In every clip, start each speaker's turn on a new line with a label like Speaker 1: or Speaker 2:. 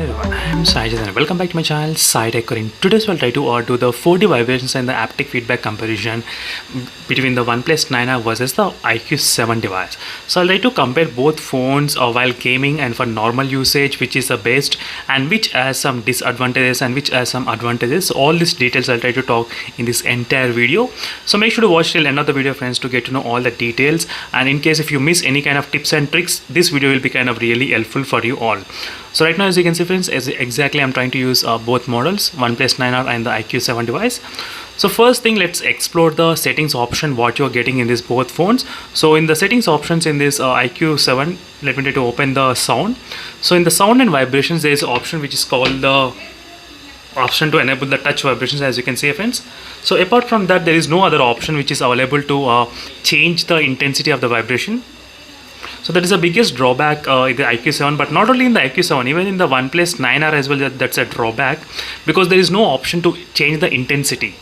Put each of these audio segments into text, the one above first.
Speaker 1: everyone, I am Sajid and welcome back to my channel Sai Tech. In today's we'll try to do the 4D vibrations and the haptic feedback comparison between the OnePlus 9R versus the IQ7 device. So I'll try to compare both phones while gaming and for normal usage, which is the best and which has some disadvantages and which has some advantages. So all these details I'll try to talk in this entire video. So make sure to watch till end of the video, friends, to get to know all the details. And in case if you miss any kind of tips and tricks, this video will be kind of really helpful for you all. So right now, as you can see, friends, exactly I'm trying to use both models, OnePlus 9R and the IQ7 device. So first thing, let's explore the settings option what you're getting in these both phones. So in the settings options in this IQ7, let me try to open the sound. So in the sound and vibrations, there is an option which is called the option to enable the touch vibrations, as you can see, friends. So apart from that, there is no other option which is available to change the intensity of the vibration. So that is the biggest drawback in the IQ7, but not only in the IQ7, even in the OnePlus 9R as well, that's a drawback because there is no option to change the intensity.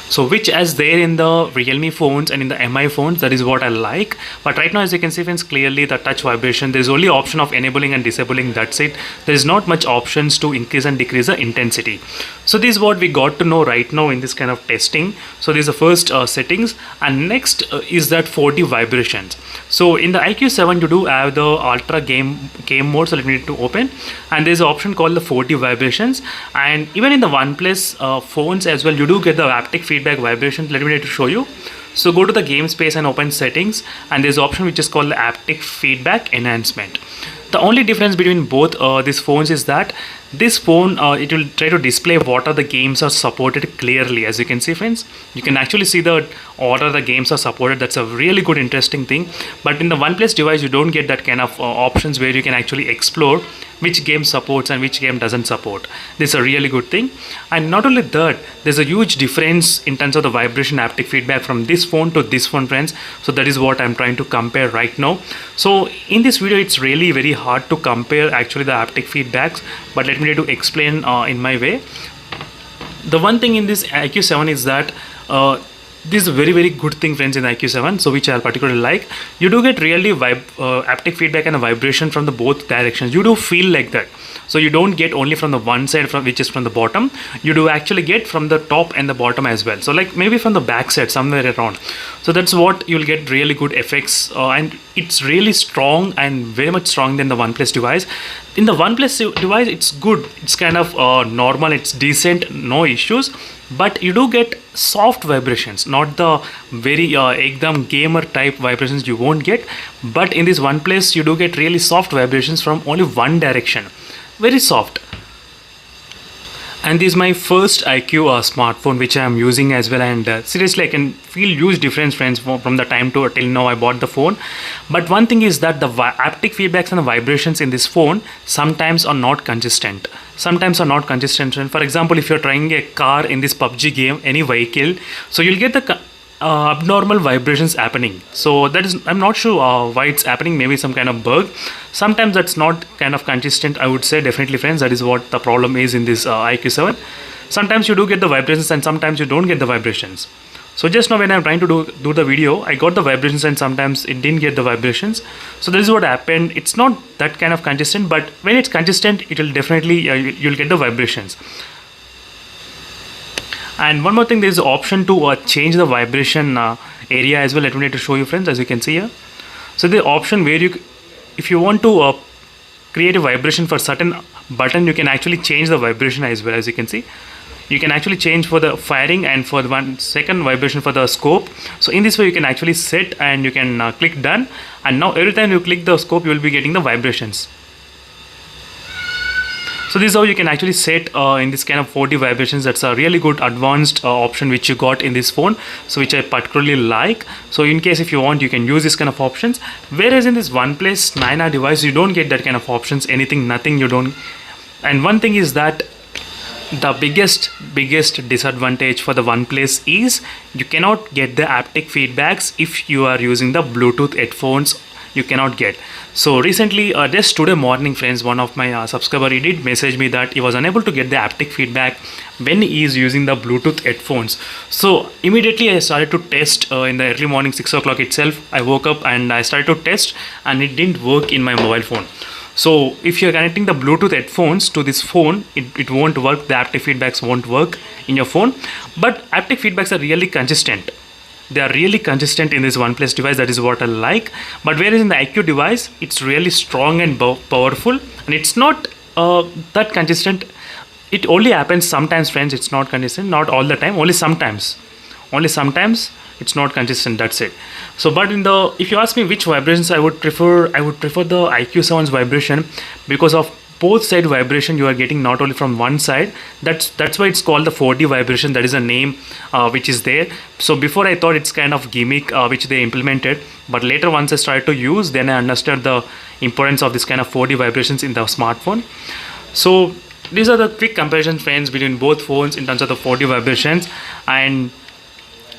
Speaker 1: So which as there in the Realme phones and in the MI phones, that is what I like. But right now, as you can see, friends, clearly the touch vibration, there is only option of enabling and disabling, that's it. There is not much options to increase and decrease the intensity. So this is what we got to know right now in this kind of testing. So this is the first settings, and next is that 4D vibrations. So in the IQ7 you do have the ultra game mode, so let me need to open, and there's an option called the 4D vibrations. And even in the OnePlus phones as well, you do get the haptic feedback vibrations. Let me need to show you. So go to the game space and open settings, and there's an option which is called the haptic feedback enhancement. The only difference between both these phones is that this phone it will try to display what are the games are supported clearly. As you can see, friends, you can actually see the order the games are supported. That's a really good interesting thing. But in the OnePlus device, you don't get that kind of options where you can actually explore which game supports and which game doesn't support. This is a really good thing. And not only that, there's a huge difference in terms of the vibration haptic feedback from this phone to this phone, friends. So that is what I'm trying to compare right now. So in this video, it's really very hard to compare actually the haptic feedbacks, but let me try to explain in my way. The one thing in this IQ7 is that this is a very good thing, friends, in the IQ7, so which I particularly like. You do get really haptic feedback and a vibration from the both directions. You do feel like that. So you don't get only from the one side, which is from the bottom. You do actually get from the top and the bottom as well. So like maybe from the back side, somewhere around. So that's what you'll get really good effects, and it's really strong and very much strong than the OnePlus device. In the OnePlus device, it's good. It's kind of normal. It's decent, no issues. But you do get soft vibrations, not the very ekdam gamer type vibrations you won't get. But in this OnePlus, you do get really soft vibrations from only one direction. Very soft. And this is my first IQ smartphone which I am using as well, and seriously I can feel huge difference, friends, from the time to till now I bought the phone. But one thing is that the haptic feedbacks and the vibrations in this phone sometimes are not consistent. And for example, if you're trying a car in this PUBG game, any vehicle, so you'll get the abnormal vibrations happening. So that is, I'm not sure why it's happening. Maybe some kind of bug. Sometimes that's not kind of consistent, I would say. Definitely, friends, that is what the problem is in this IQ7. Sometimes you do get the vibrations and sometimes you don't get the vibrations. So just now when I'm trying to do the video, I got the vibrations and sometimes it didn't get the vibrations. So this is what happened. It's not that kind of consistent, but when it's consistent, it will definitely you'll get the vibrations. And one more thing, there is an option to change the vibration area as well. Let me need to show you, friends, as you can see here. So the option where if you want to create a vibration for certain button, you can actually change the vibration as well. As you can see, you can actually change for the firing and for the 1 second vibration for the scope. So in this way, you can actually set and you can click done. And now every time you click the scope, you will be getting the vibrations. So this is how you can actually set in this kind of 4D vibrations. That's a really good advanced option which you got in this phone, so which I particularly like. So in case if you want, you can use this kind of options. Whereas in this OnePlus 9R device, you don't get that kind of options. Anything, nothing, you don't. And one thing is that the biggest disadvantage for the OnePlus is you cannot get the haptic feedbacks if you are using the Bluetooth headphones. You cannot get. So recently, just today morning, friends, one of my subscriber, he did message me that he was unable to get the haptic feedback when he is using the Bluetooth headphones. So immediately I started to test in the early morning, 6 o'clock itself. I woke up and I started to test, and it didn't work in my mobile phone. So if you're connecting the Bluetooth headphones to this phone, it won't work. The haptic feedbacks won't work in your phone. But haptic feedbacks are really consistent. They are really consistent in this OnePlus device. That is what I like. But whereas in the IQ device, it's really strong and powerful, and it's not that consistent. It only happens sometimes, friends. It's not consistent, not all the time. Only sometimes it's not consistent. That's it. So, but if you ask me which vibrations I would prefer the IQ7's vibration, because of both side vibration you are getting, not only from one side. That's why it's called the 4D vibration. That is a name which is there. So before I thought it's kind of gimmick which they implemented, but later once I started to use, then I understood the importance of this kind of 4D vibrations in the smartphone. So these are the quick comparison, friends, between both phones in terms of the 4D vibrations. And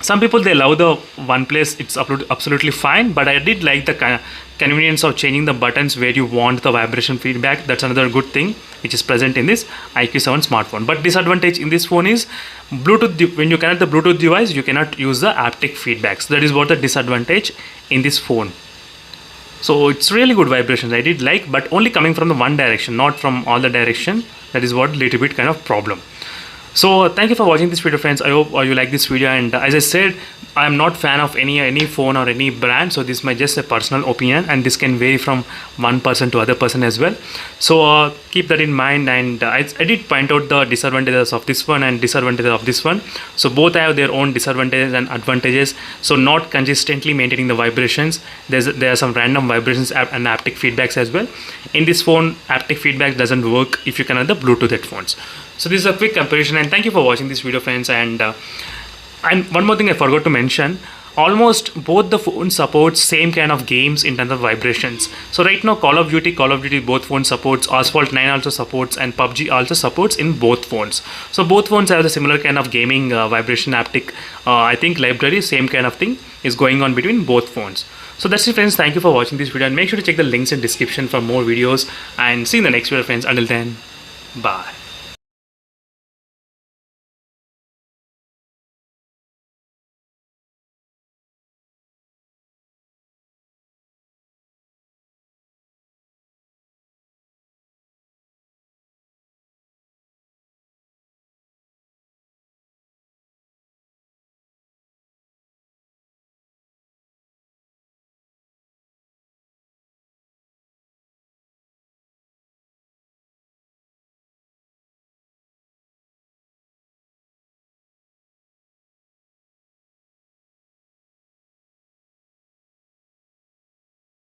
Speaker 1: some people, they love the OnePlus. It's absolutely fine, but I did like the convenience of changing the buttons where you want the vibration feedback. That's another good thing which is present in this IQ7 smartphone. But disadvantage in this phone is Bluetooth. When you connect the Bluetooth device, you cannot use the haptic feedbacks. That is what the disadvantage in this phone. So it's really good vibrations I did like, but only coming from the one direction, not from all the direction. That is what little bit kind of problem. So thank you for watching this video, friends. I hope you like this video. And as I said, I am not fan of any phone or any brand, so this is my just a personal opinion, and this can vary from one person to other person as well. So keep that in mind. And I did point out the disadvantages of this one and disadvantages of this one. So both have their own disadvantages and advantages. So not consistently maintaining the vibrations. There are some random vibrations and haptic feedbacks as well. In this phone, haptic feedback doesn't work if you connect the Bluetooth headphones. So this is a quick comparison, and thank you for watching this video, friends. And one more thing I forgot to mention, almost both the phones support same kind of games in terms of vibrations. So right now Call of Duty both phones supports, Asphalt 9 also supports, and PUBG also supports in both phones. So both phones have a similar kind of gaming vibration haptic I think library, same kind of thing is going on between both phones. So that's it, friends. Thank you for watching this video, and make sure to check the links in description for more videos, and see you in the next video, friends. Until then, bye.